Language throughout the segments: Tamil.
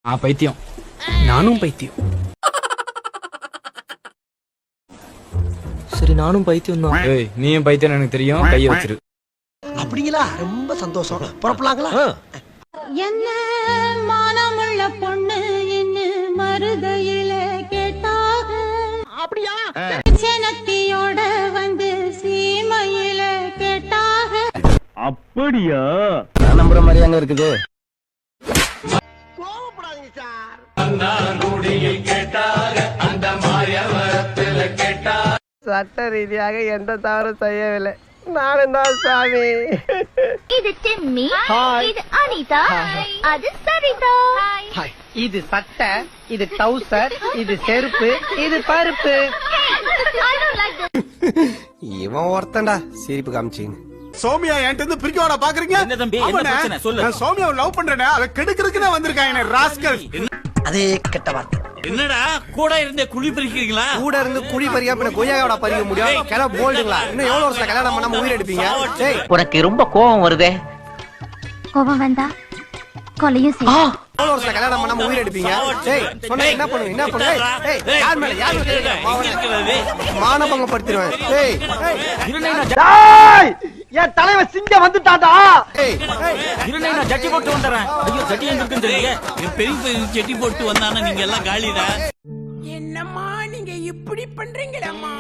பைத்தியம். நானும் பைத்தியம். சரி நானும் பைத்தியம் தான். ஏய் நீயும் பைத்தியம் எனக்கு தெரியும். கையை வச்சிரு. அப்படிங்களா? ரொம்ப சந்தோஷம். புறப்படலாங்களா? என்ன மானமுள்ள பொண்ணு என்ன மருதையில கேட்டாக. அப்படியா? சேனத்தியோட வந்து சீமையில கேட்டாக. அப்படியா? நான் நம்புற மாதிரி அங்க இருக்குது. கோவப்படாதீங்க சார். சட்ட ரீதியாக எந்த தவறும் செய்யவில்லை. நானும் தான் சாமி. இது டிம்மி, இது அனிதா, அது சரிதா. இது சட்டை, இது டவுசர், இது செருப்பு, இது பருப்பு. இவன் ஒருத்தன்டா சிரிப்பு காமிச்சிங்க. சோமியா என்கிட்ட பிரிக்கவாடா பாக்குறீங்க? என்ன தம்பி என்ன பிரச்சனை சொல்லு. நான் சோமியாவை லவ் பண்றேனே, அத கெடுக்கிறதுக்கு நான் வந்திருக்காங்க ராஸ்கல். அதே கெட்ட வார்த்தை. என்னடா கூட இருந்தே குழி பறிக்கிறீங்களா? கூட இருந்து குழி பறியா பின்ன கொய்யாவோட பறிக்க முடியும்? கிள போல்டுங்களா? இன்னும் எவ்வளவு வருஷம் கல்யாணம் பண்ணாம உயிர் எடுப்பீங்க? டேய் உனக்கு ரொம்ப கோபம் வருதே. கோபம் வந்தா கொலையும் செய்யும். எவ்வளவு வருஷம் கல்யாணம் பண்ணாம உயிர் எடுப்பீங்க? டேய் சொன்னா என்ன பண்ணுவீங்க? என்ன பண்ணுவீங்க? டேய் யார் மேல யார் மேல மானபங்கம் படுத்துறேன். டேய் என் தலைவன் சிங்க வந்துட்டாடா. டேய் இருங்க நான் ஜட்டி போட்டு வந்துறேன். ஐயோ ஜட்டி எங்க இருக்குன்னு தெரியல. என் பெரிய ஜட்டி போட்டு வந்தானா நீங்க எல்லாம் காலிடா. என்னம்மா நீங்க இப்படி பண்றீங்களேம்மா?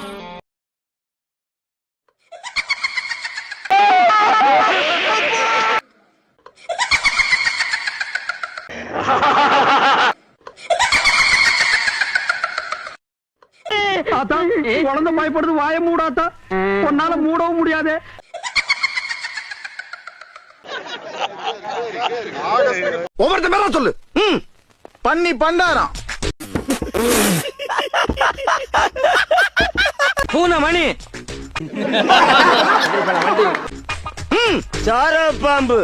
குழந்தை பயப்படுது வாய மூடாத்தா. உன்னால மூடவும் முடியாது. ஒவ்வொருத்த மேல சொல்லு. பண்ணி பண்டாரம். பூனை மணி சார பாம்பு.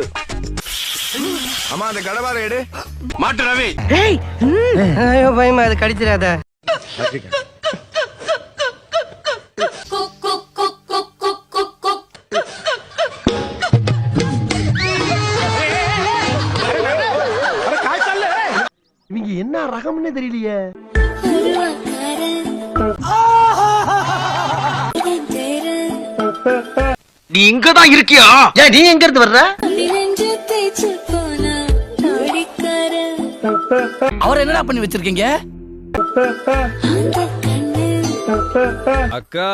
அம்மா அந்த கடவார எடு. மாட்டு ரவி. ஐயோ பயமா அது கடிச்சிடாத. இவங்க என்ன ரகம்னே தெரியலையே. நீ இங்கதான் இருக்கியா? ஏய் நீ எங்க இருந்து வர்ற? அவர் என்னடா பண்ணி வச்சிருக்கீங்க? அக்கா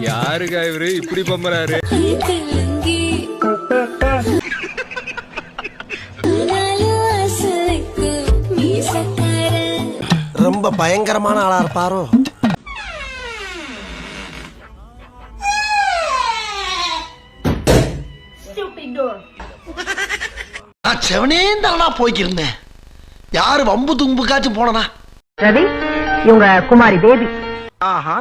யாருக்கா இவரு இப்படி பம்பறாரு? ரொம்ப பயங்கரமான ஆளா இருப்பாரோ? நான் செவனேந்தானா போய்க்கிருந்தேன். யாரு வம்பு தும்புக்காச்சும் போனா? ரவி இவங்க குமாரி பேபி. ஆஹா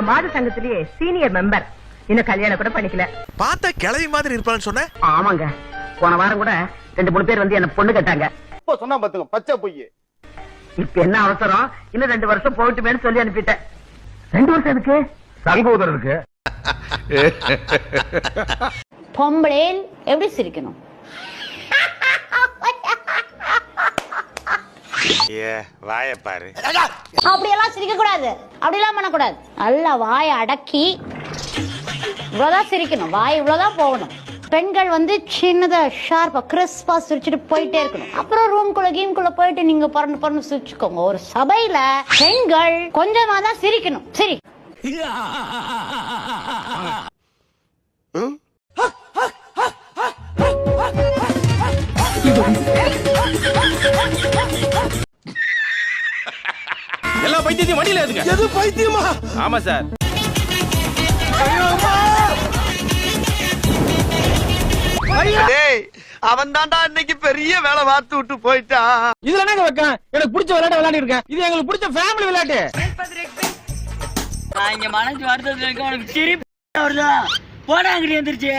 மாத சங்கத்திலேயே சீனியர் மெம்பர். இன்னும் கல்யாணம் கூட பண்ணிக்கல. பார்த்தா கிளவி மாதிரி இருப்பான்னு சொன்னேன். ஆமாங்க போன வாரம் கூட 2-3 பேர் வந்து என்ன பொண்ணு கேட்டாங்க. சொன்னா பாத்துங்க பச்சை பொய். இப்ப என்ன அவசரம்? இன்னும் 2 வருஷம் போயிட்டுமேன்னு சொல்லி அனுப்பிட்டேன். 2 வருஷம் இருக்கு சங்கோதரர் இருக்கு. பொம்பளேன் எப்படி சிரிக்கணும்? வாய பாரு. அப்படியெல்லாம் சிரிக்க கூடாது. அப்படியெல்லாம் பண்ணக்கூடாது. நல்லா வாயை அடக்கி இவ்வளவுதான் சிரிக்கணும். வாய் இவ்வளவுதான் போகணும். பெண்கள் வந்து சின்னதா ஷார்ப்பா கிறிஸ்பா சிரிச்சுட்டு போயிட்டே இருக்கணும். அப்புறம் ரூம்குள்ள கேம்குள்ள போயிட்டு நீங்க பறந்து சிரிச்சுக்கோங்க. ஒரு சபையில பெண்கள் கொஞ்சமா தான் சிரிக்கணும். சரி எல்லா பைத்தியத்தையும் வண்டியில ஏத்துங்க. எது பைத்தியமா? ஆமா சார். அவன் தாண்டா இன்னைக்கு பெரிய வேலை பார்த்து விட்டு போயிட்டான். இதுல என்னங்க வைக்கேன்? எனக்கு பிடிச்ச விளையாட்டு விளையாடி இருக்கேன். இது எங்களுக்கு பிடிச்ச ஃபேமிலி விளையாட்டு. நான் இங்க மனசு வருத்தத்துல இருக்க. உனக்கு சிரிப்பு வருதா? போடா அங்கிட்டு எந்திரிச்சு.